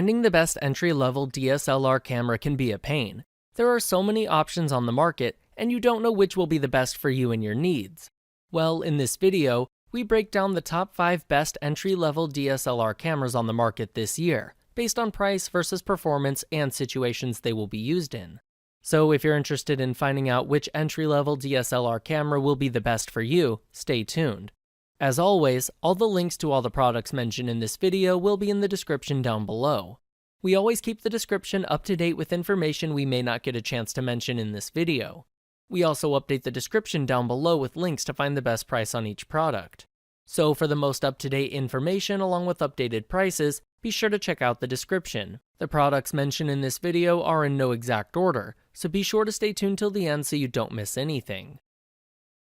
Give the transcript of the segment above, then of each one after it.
Finding the best entry-level DSLR camera can be a pain. There are so many options on the market, and you don't know which will be the best for you and your needs. Well, in this video, we break down the top 5 best entry-level DSLR cameras on the market this year, based on price versus performance and situations they will be used in. So if you're interested in finding out which entry-level DSLR camera will be the best for you, stay tuned. As always, all the links to all the products mentioned in this video will be in the description down below. We always keep the description up to date with information we may not get a chance to mention in this video. We also update the description down below with links to find the best price on each product. So for the most up-to-date information along with updated prices, be sure to check out the description. The products mentioned in this video are in no exact order, so be sure to stay tuned till the end so you don't miss anything.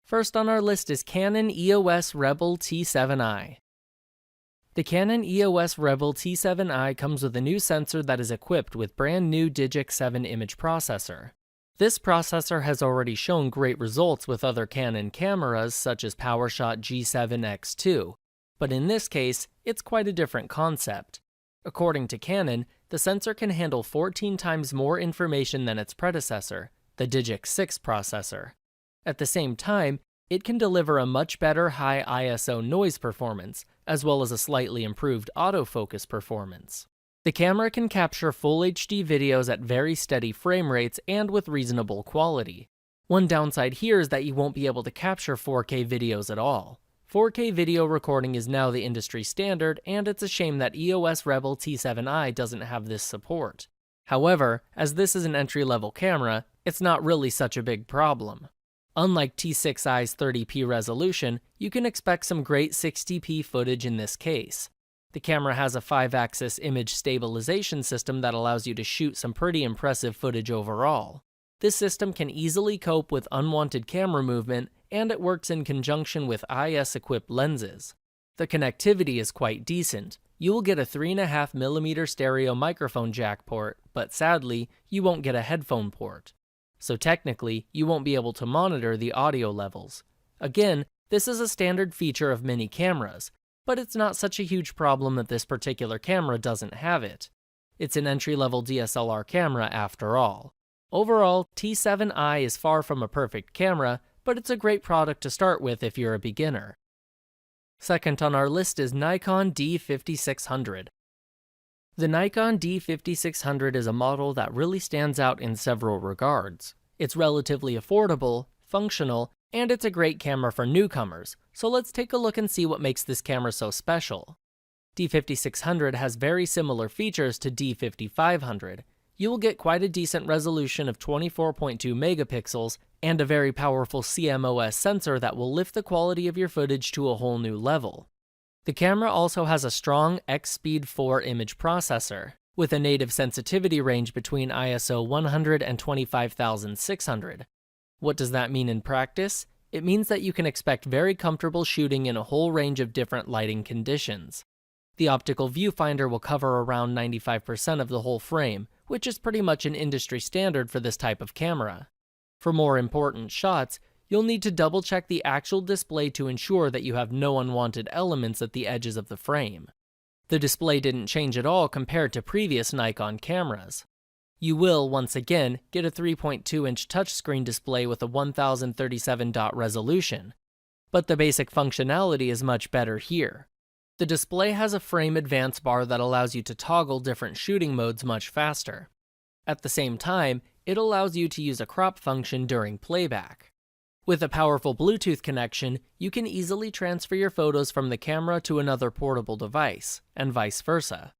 First on our list is Canon EOS REBEL T7i. The Canon EOS REBEL T7i comes with a new sensor that is equipped with brand new Digic 7 image processor. This processor has already shown great results with other Canon cameras such as PowerShot G7X2, but in this case, it's quite a different concept. According to Canon, the sensor can handle 14 times more information than its predecessor, the Digic 6 processor. At the same time, it can deliver a much better high ISO noise performance, as well as a slightly improved autofocus performance. The camera can capture full HD videos at very steady frame rates and with reasonable quality. One downside here is that you won't be able to capture 4K videos at all. 4K video recording is now the industry standard, and it's a shame that EOS REBEL T7i doesn't have this support. However, as this is an entry-level camera, it's not really such a big problem. Unlike T6i's 30p resolution, you can expect some great 60p footage in this case. The camera has a 5-axis image stabilization system that allows you to shoot some pretty impressive footage overall. This system can easily cope with unwanted camera movement, and it works in conjunction with IS-equipped lenses. The connectivity is quite decent. You will get a 3.5mm stereo microphone jack port, but sadly, you won't get a headphone port. So technically, you won't be able to monitor the audio levels. Again, this is a standard feature of many cameras, but it's not such a huge problem that this particular camera doesn't have it. It's an entry-level DSLR camera after all. Overall, T7i is far from a perfect camera, but it's a great product to start with if you're a beginner. Second on our list is Nikon D5600. The Nikon D5600 is a model that really stands out in several regards. It's relatively affordable, functional, and it's a great camera for newcomers, so let's take a look and see what makes this camera so special. D5600 has very similar features to D5500. You will get quite a decent resolution of 24.2 megapixels and a very powerful CMOS sensor that will lift the quality of your footage to a whole new level. The camera also has a strong X-Speed 4 image processor, with a native sensitivity range between ISO 100 and 25,600. What does that mean in practice? It means that you can expect very comfortable shooting in a whole range of different lighting conditions. The optical viewfinder will cover around 95% of the whole frame, which is pretty much an industry standard for this type of camera. For more important shots, you'll need to double-check the actual display to ensure that you have no unwanted elements at the edges of the frame. The display didn't change at all compared to previous Nikon cameras. You will, once again, get a 3.2-inch touchscreen display with a 1037 dot resolution, but the basic functionality is much better here. The display has a frame advance bar that allows you to toggle different shooting modes much faster. At the same time, it allows you to use a crop function during playback. With a powerful Bluetooth connection, you can easily transfer your photos from the camera to another portable device, and vice versa.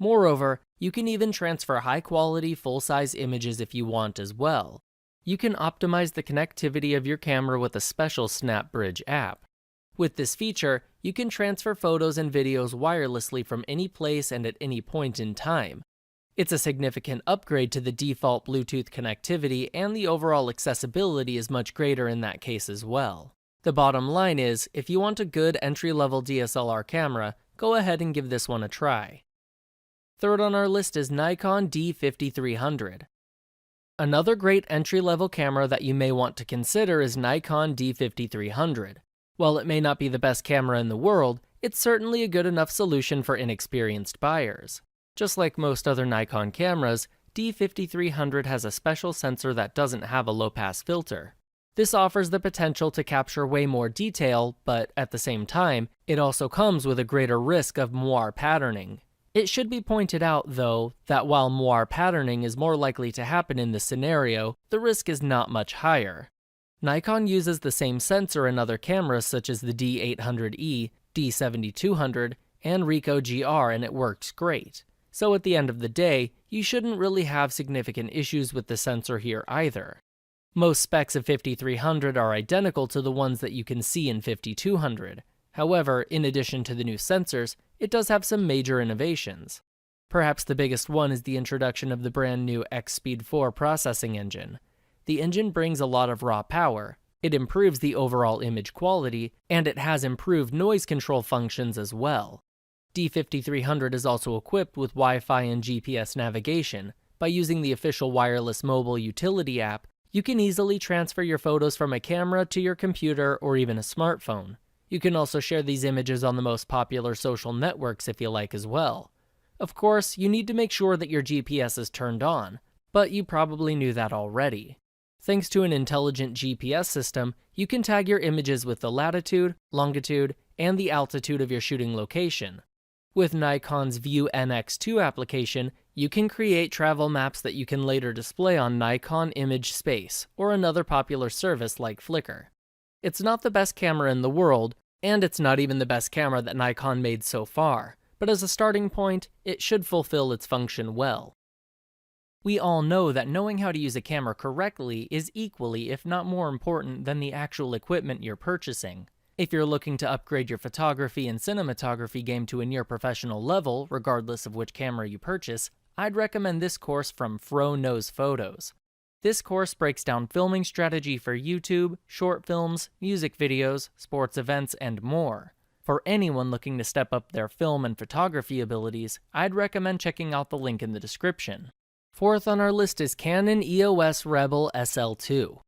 Moreover, you can even transfer high-quality, full-size images if you want as well. You can optimize the connectivity of your camera with a special SnapBridge app. With this feature, you can transfer photos and videos wirelessly from any place and at any point in time. It's a significant upgrade to the default Bluetooth connectivity, and the overall accessibility is much greater in that case as well. The bottom line is, if you want a good entry-level DSLR camera, go ahead and give this one a try. Third on our list is Nikon D5300. Another great entry-level camera that you may want to consider is Nikon D5300. While it may not be the best camera in the world, it's certainly a good enough solution for inexperienced buyers. Just like most other Nikon cameras, D5300 has a special sensor that doesn't have a low-pass filter. This offers the potential to capture way more detail, but at the same time, it also comes with a greater risk of moire patterning. It should be pointed out, though, that while moire patterning is more likely to happen in this scenario, the risk is not much higher. Nikon uses the same sensor in other cameras such as the D800E, D7200, and Ricoh GR, and it works great. So at the end of the day, you shouldn't really have significant issues with the sensor here either. Most specs of 5300 are identical to the ones that you can see in 5200. However, in addition to the new sensors, it does have some major innovations. Perhaps the biggest one is the introduction of the brand new X-Speed 4 processing engine. The engine brings a lot of raw power, it improves the overall image quality, and it has improved noise control functions as well. D5300 is also equipped with Wi-Fi and GPS navigation. By using the official wireless mobile utility app, you can easily transfer your photos from a camera to your computer or even a smartphone. You can also share these images on the most popular social networks if you like as well. Of course, you need to make sure that your GPS is turned on, but you probably knew that already. Thanks to an intelligent GPS system, you can tag your images with the latitude, longitude, and the altitude of your shooting location. With Nikon's View NX2 application, you can create travel maps that you can later display on Nikon Image Space or another popular service like Flickr. It's not the best camera in the world, and it's not even the best camera that Nikon made so far, but as a starting point, it should fulfill its function well. We all know that knowing how to use a camera correctly is equally, if not more important than the actual equipment you're purchasing. If you're looking to upgrade your photography and cinematography game to a near professional level, regardless of which camera you purchase, I'd recommend this course from Fro Knows Photos. This course breaks down filming strategy for YouTube, short films, music videos, sports events, and more. For anyone looking to step up their film and photography abilities, I'd recommend checking out the link in the description. Fourth on our list is Canon EOS REBEL SL2.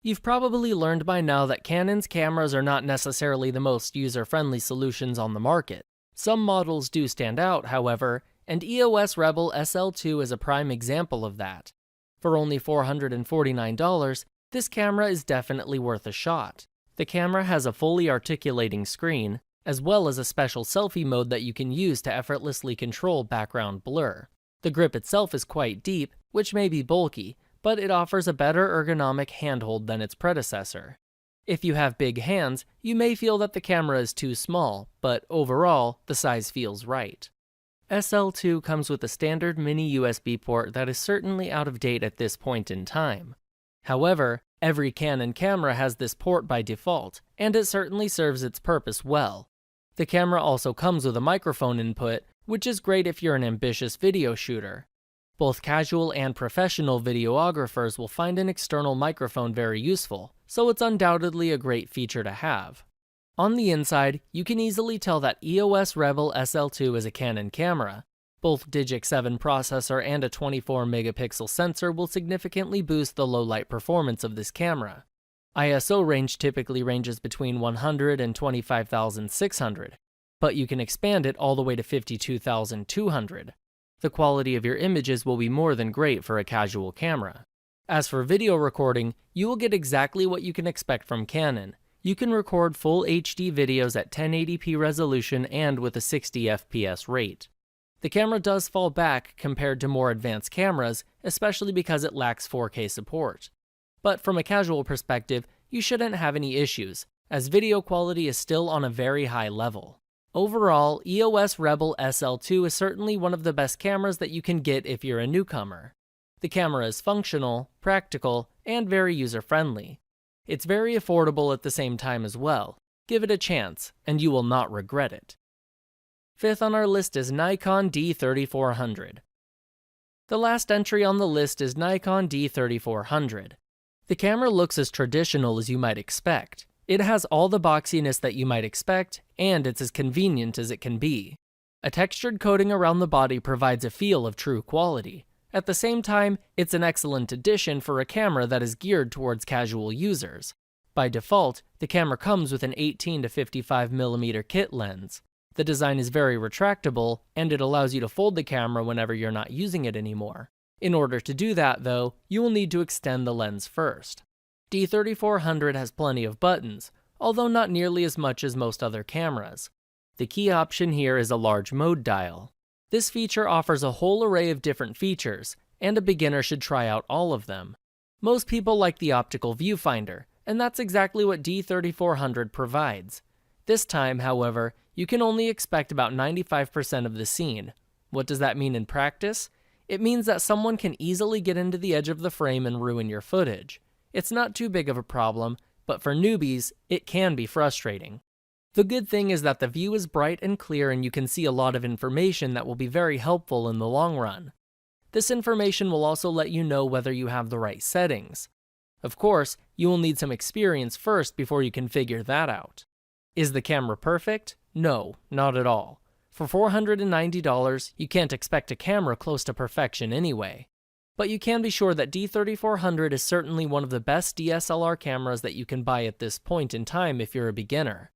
You've probably learned by now that Canon's cameras are not necessarily the most user-friendly solutions on the market. Some models do stand out, however, and EOS REBEL SL2 is a prime example of that. For only $449, this camera is definitely worth a shot. The camera has a fully articulating screen, as well as a special selfie mode that you can use to effortlessly control background blur. The grip itself is quite deep, which may be bulky, but it offers a better ergonomic handhold than its predecessor. If you have big hands, you may feel that the camera is too small, but overall, the size feels right. SL2 comes with a standard mini USB port that is certainly out of date at this point in time. However, every Canon camera has this port by default, and it certainly serves its purpose well. The camera also comes with a microphone input, which is great if you're an ambitious video shooter. Both casual and professional videographers will find an external microphone very useful, so it's undoubtedly a great feature to have. On the inside, you can easily tell that EOS REBEL SL2 is a Canon camera. Both Digic 7 processor and a 24 megapixel sensor will significantly boost the low light performance of this camera. ISO range typically ranges between 100 and 25,600, but you can expand it all the way to 52,200. The quality of your images will be more than great for a casual camera. As for video recording, you will get exactly what you can expect from Canon. You can record full HD videos at 1080p resolution and with a 60 FPS rate. The camera does fall back compared to more advanced cameras, especially because it lacks 4K support. But from a casual perspective, you shouldn't have any issues, as video quality is still on a very high level. Overall, EOS REBEL SL2 is certainly one of the best cameras that you can get if you're a newcomer. The camera is functional, practical, and very user-friendly. It's very affordable at the same time as well. Give it a chance, and you will not regret it. Fifth on our list is Nikon D3400. The last entry on the list is Nikon D3400. The camera looks as traditional as you might expect. It has all the boxiness that you might expect, and it's as convenient as it can be. A textured coating around the body provides a feel of true quality. At the same time, it's an excellent addition for a camera that is geared towards casual users. By default, the camera comes with an 18 to 55mm kit lens. The design is very retractable, and it allows you to fold the camera whenever you're not using it anymore. In order to do that, though, you will need to extend the lens first. D3400 has plenty of buttons, although not nearly as much as most other cameras. The key option here is a large mode dial. This feature offers a whole array of different features, and a beginner should try out all of them. Most people like the optical viewfinder, and that's exactly what D3400 provides. This time, however, you can only expect about 95% of the scene. What does that mean in practice? It means that someone can easily get into the edge of the frame and ruin your footage. It's not too big of a problem, but for newbies, it can be frustrating. The good thing is that the view is bright and clear and you can see a lot of information that will be very helpful in the long run. This information will also let you know whether you have the right settings. Of course, you will need some experience first before you can figure that out. Is the camera perfect? No, not at all. For $490, you can't expect a camera close to perfection anyway. But you can be sure that D3400 is certainly one of the best DSLR cameras that you can buy at this point in time if you're a beginner.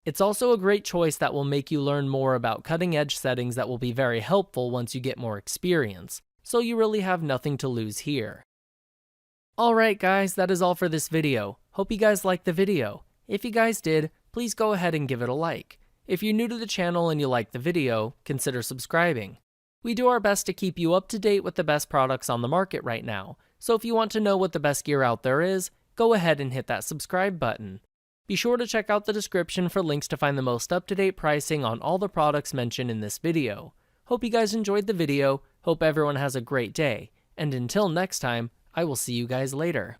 It's also a great choice that will make you learn more about cutting-edge settings that will be very helpful once you get more experience, so you really have nothing to lose here. Alright guys, that is all for this video. Hope you guys liked the video. If you guys did, please go ahead and give it a like. If you're new to the channel and you like the video, consider subscribing. We do our best to keep you up to date with the best products on the market right now, so if you want to know what the best gear out there is, go ahead and hit that subscribe button. Be sure to check out the description for links to find the most up-to-date pricing on all the products mentioned in this video. Hope you guys enjoyed the video, hope everyone has a great day, and until next time, I will see you guys later.